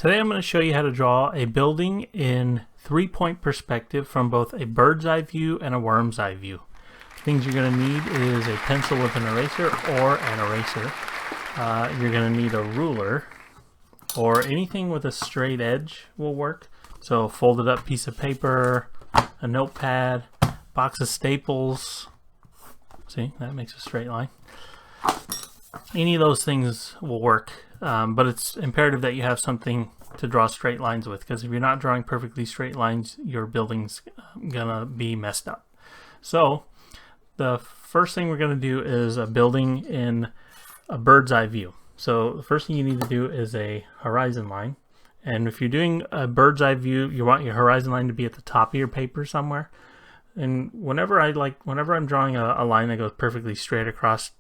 Today I'm going to show you how to draw a building in three-point perspective from both a bird's eye view and a worm's eye view. Things you're going to need is a pencil with an eraser or an eraser. You're going to need a ruler or anything with a straight edge will work. So folded up piece of paper, a notepad, box of staples. See, that makes a straight line. Any of those things will work, but it's imperative that you have something to draw straight lines with, because if you're not drawing perfectly straight lines, your building's gonna be messed up. So the first thing we're gonna do is a building in a bird's eye view. So the first thing you need to do is a horizon line. And if you're doing a bird's eye view, you want your horizon line to be at the top of your paper somewhere. And whenever I'm drawing a line that goes perfectly straight across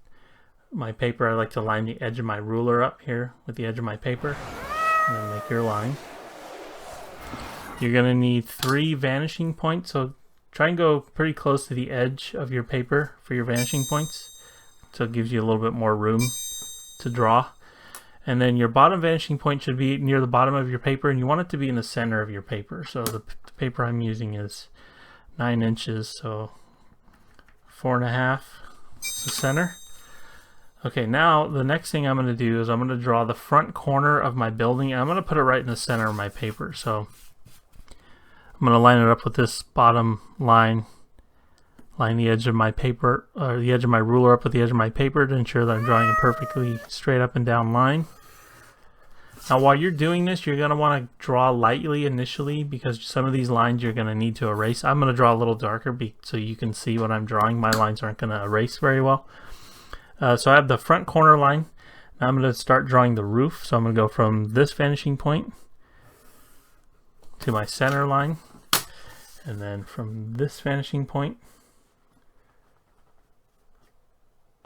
my paper, I like to line the edge of my ruler up here with the edge of my paper and then make your line. You're going to need 3 vanishing points, so try and go pretty close to the edge of your paper for your vanishing points, so it gives you a little bit more room to draw. And then your bottom vanishing point should be near the bottom of your paper, and you want it to be in the center of your paper. So the paper I'm using is 9 inches, so 4.5 is the center. Okay, now the next thing I'm going to do is I'm going to draw the front corner of my building, and I'm going to put it right in the center of my paper. So I'm going to line it up with this bottom line, line the edge of my paper, or the edge of my ruler up with the edge of my paper to ensure that I'm drawing a perfectly straight up and down line. Now while you're doing this, you're going to want to draw lightly initially, because some of these lines you're going to need to erase. I'm going to draw a little darker so you can see what I'm drawing. My lines aren't going to erase very well. So I have the front corner line. Now I'm going to start drawing the roof. So I'm going to go from this vanishing point to my center line, and then from this vanishing point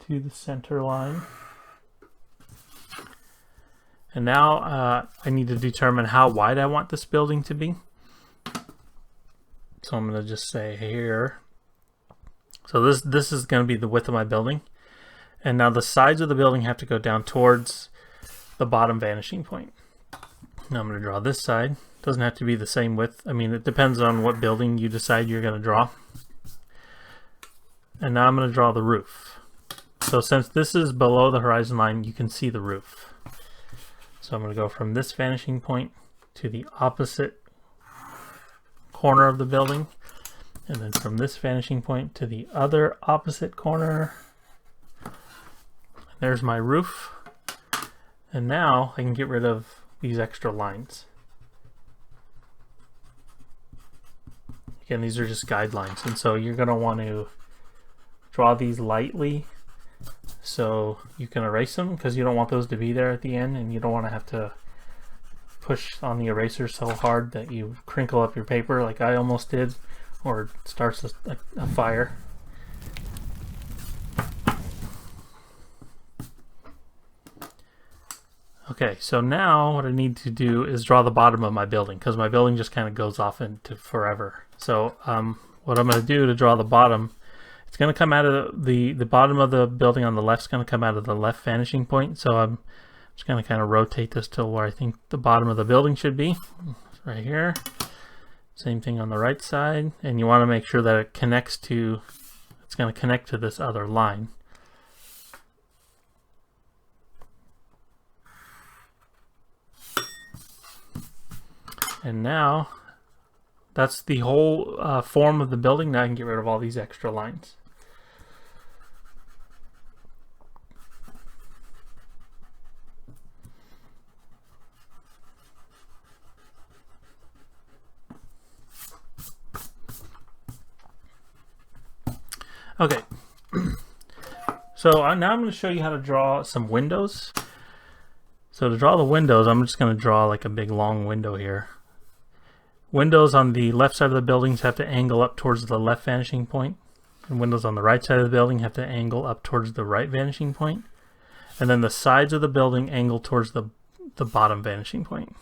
to the center line. And now I need to determine how wide I want this building to be. So I'm going to just say here. So this is going to be the width of my building. And now the sides of the building have to go down towards the bottom vanishing point. Now I'm going to draw this side. Doesn't have to be the same width. I mean, it depends on what building you decide you're going to draw. And now I'm going to draw the roof. So since this is below the horizon line, you can see the roof. So I'm going to go from this vanishing point to the opposite corner of the building. And then from this vanishing point to the other opposite corner. There's my roof. And now I can get rid of these extra lines. Again, these are just guidelines, and so you're going to want to draw these lightly so you can erase them, because you don't want those to be there at the end, and you don't want to have to push on the eraser so hard that you crinkle up your paper like I almost did, or it starts a fire. Okay, so now what I need to do is draw the bottom of my building, because my building just kind of goes off into forever. So what I'm going to do to draw the bottom, it's going to come out of the bottom of the building on the left is going to come out of the left vanishing point. So I'm just going to kind of rotate this to where I think the bottom of the building should be, right here. Same thing on the right side, and you want to make sure that it connects to, it's going to connect to this other line. And now that's the whole form of the building. Now I can get rid of all these extra lines. Okay, so now I'm going to show you how to draw some windows. So to draw the windows, I'm just going to draw like a big long window here. Windows on the left side of the buildings have to angle up towards the left vanishing point, and windows on the right side of the building have to angle up towards the right vanishing point, and then the sides of the building angle towards the bottom vanishing point.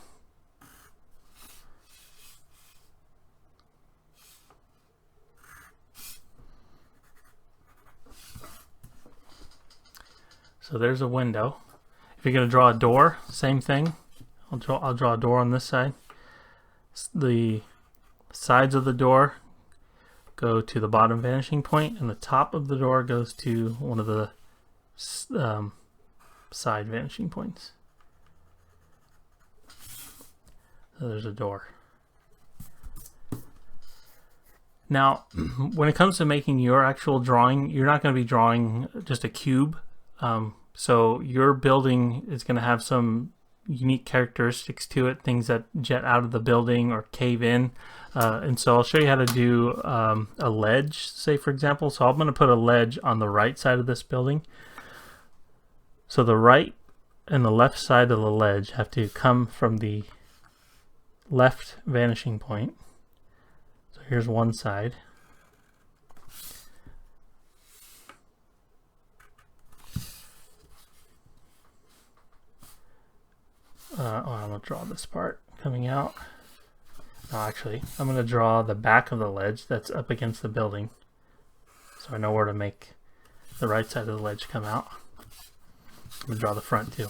So there's a window. If you're going to draw a door, same thing. I'll draw a door on this side. The sides of the door go to the bottom vanishing point, and the top of the door goes to one of the side vanishing points. So there's a door. Now, when it comes to making your actual drawing, you're not going to be drawing just a cube. So your building is going to have some unique characteristics to it, things that jet out of the building or cave in. And so I'll show you how to do a ledge, say for example. So I'm going to put a ledge on the right side of this building. So the right and the left side of the ledge have to come from the left vanishing point. So here's one side. I'm going to draw this part coming out. No, actually, I'm going to draw the back of the ledge that's up against the building, so I know where to make the right side of the ledge come out. I'm going to draw the front too.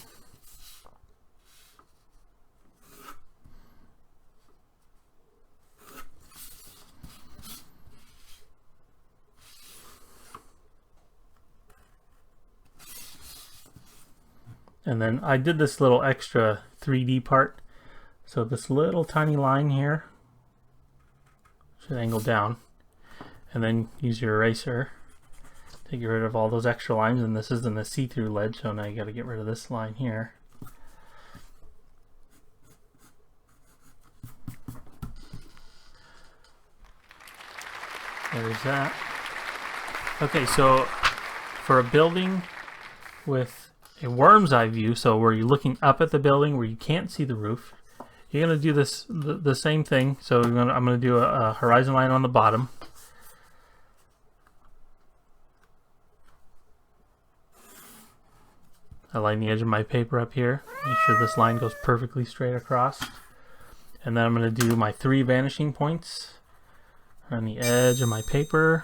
And then I did this little extra 3D part. So this little tiny line here should angle down. And then use your eraser to get rid of all those extra lines. And this isn't a see-through ledge, so now you got to get rid of this line here. There's that. Okay, so for a building with a worm's eye view, so where you're looking up at the building where you can't see the roof, you're going to do this the same thing. So I'm going to do a horizon line on the bottom. I line the edge of my paper up here. Make sure this line goes perfectly straight across. And then I'm going to do my 3 vanishing points on the edge of my paper.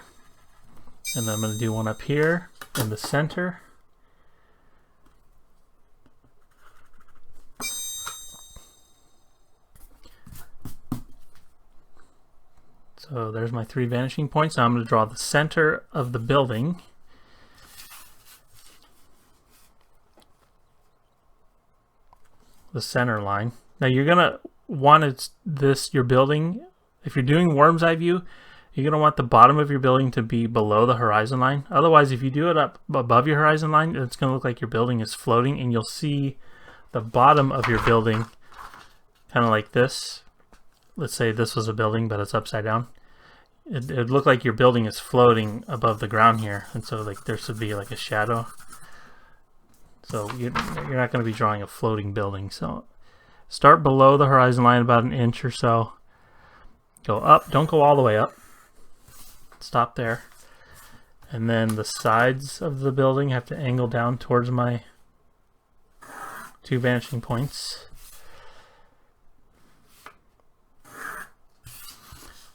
And then I'm going to do one up here in the center. So there's my 3 vanishing points. Now I'm going to draw the center of the building. The center line. Now you're going to want your building, if you're doing worm's eye view, you're going to want the bottom of your building to be below the horizon line. Otherwise, if you do it up above your horizon line, it's going to look like your building is floating, and you'll see the bottom of your building kind of like this. Let's say this was a building, but it's upside down. It would look like your building is floating above the ground here, and so like there should be like a shadow. So you're not going to be drawing a floating building. So start below the horizon line about an inch or so. Go up. Don't go all the way up. Stop there. And then the sides of the building have to angle down towards my 2 vanishing points.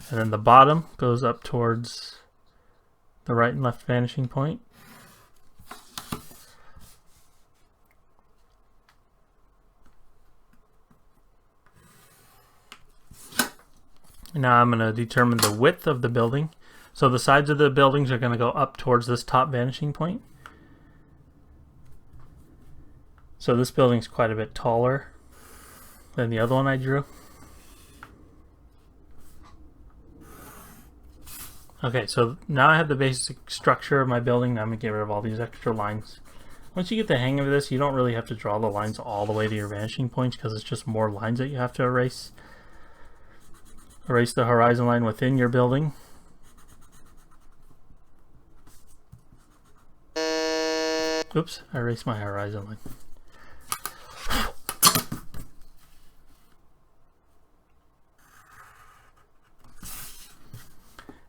And then the bottom goes up towards the right and left vanishing point. And now I'm going to determine the width of the building. So the sides of the buildings are going to go up towards this top vanishing point. So this building's quite a bit taller than the other one I drew. Okay, so now I have the basic structure of my building. Now I'm going to get rid of all these extra lines. Once you get the hang of this, you don't really have to draw the lines all the way to your vanishing points, because it's just more lines that you have to erase. Erase the horizon line within your building. Oops, I erased my horizon line.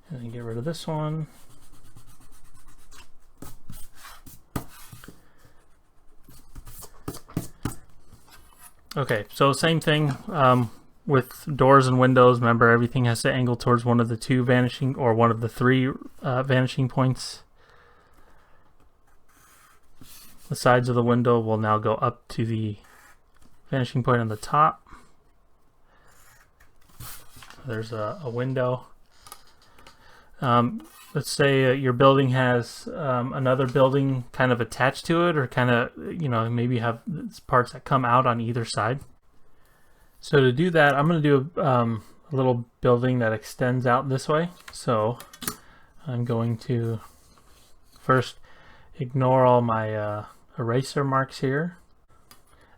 And then get rid of this one. Okay, so same thing with doors and windows. Remember, everything has to angle towards one of the 2 vanishing, or one of the 3 vanishing points. The sides of the window will now go up to the vanishing point on the top. There's a window. Let's say your building has another building kind of attached to it, or kind of, you know, maybe have parts that come out on either side. So to do that, I'm going to do a little building that extends out this way. So I'm going to first ignore all my eraser marks here.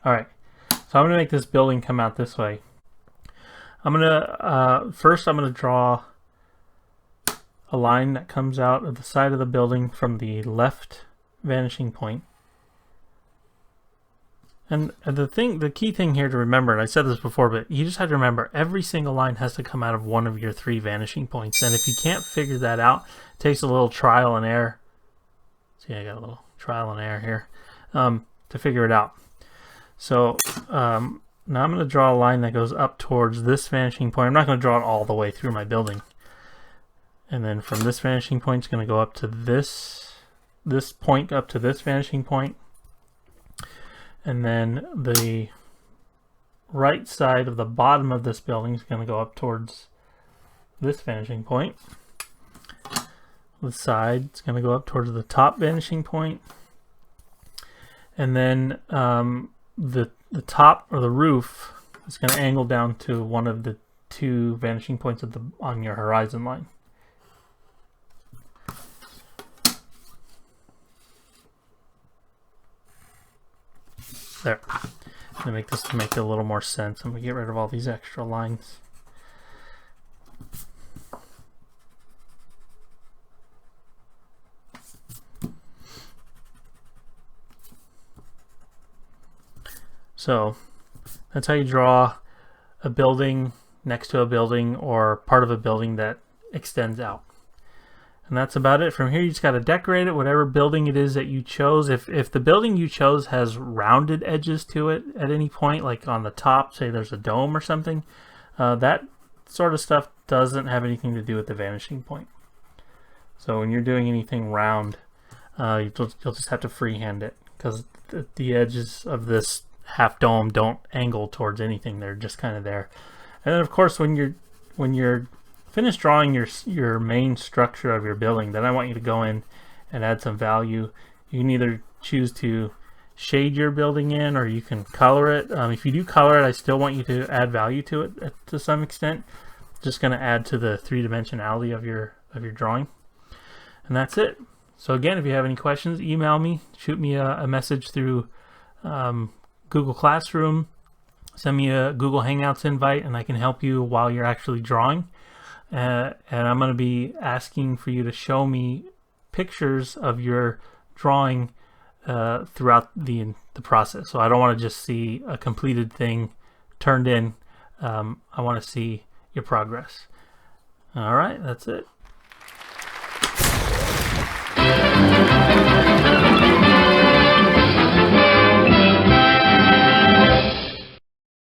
Alright, so I'm going to make this building come out this way. I'm going to, first I'm going to draw a line that comes out of the side of the building from the left vanishing point. And the key thing here to remember, and I said this before, but you just have to remember every single line has to come out of one of your 3 vanishing points. And if you can't figure that out, it takes a little trial and error. See, I got a little trial and error here to figure it out. So now I'm going to draw a line that goes up towards this vanishing point. I'm not going to draw it all the way through my building. And then from this vanishing point, it's going to go up to this point, up to this vanishing point. And then the right side of the bottom of this building is going to go up towards this vanishing point. The side is going to go up towards the top vanishing point. And then the top, or the roof, is going to angle down to one of the 2 vanishing points on your horizon line. There. I'm going to make this to make a little more sense. I'm going to get rid of all these extra lines. So that's how you draw a building next to a building, or part of a building that extends out. And that's about it. From here, you just got to decorate it, whatever building it is that you chose. If the building you chose has rounded edges to it at any point, like on the top, say there's a dome or something, that sort of stuff doesn't have anything to do with the vanishing point. So when you're doing anything round, you'll just have to freehand it, because the edges of this half dome don't angle towards anything. They're just kind of there. And then of course, when you're finished drawing your main structure of your building, then I want you to go in and add some value. You can either choose to shade your building in, or you can color it. If you do color it, I still want you to add value to it to some extent. Just going to add to the 3-dimensionality of your drawing. And that's it. So again, if you have any questions, email me, shoot me a message through Google Classroom, send me a Google Hangouts invite, and I can help you while you're actually drawing. And I'm going to be asking for you to show me pictures of your drawing throughout the process. So I don't want to just see a completed thing turned in. I want to see your progress. All right, that's it.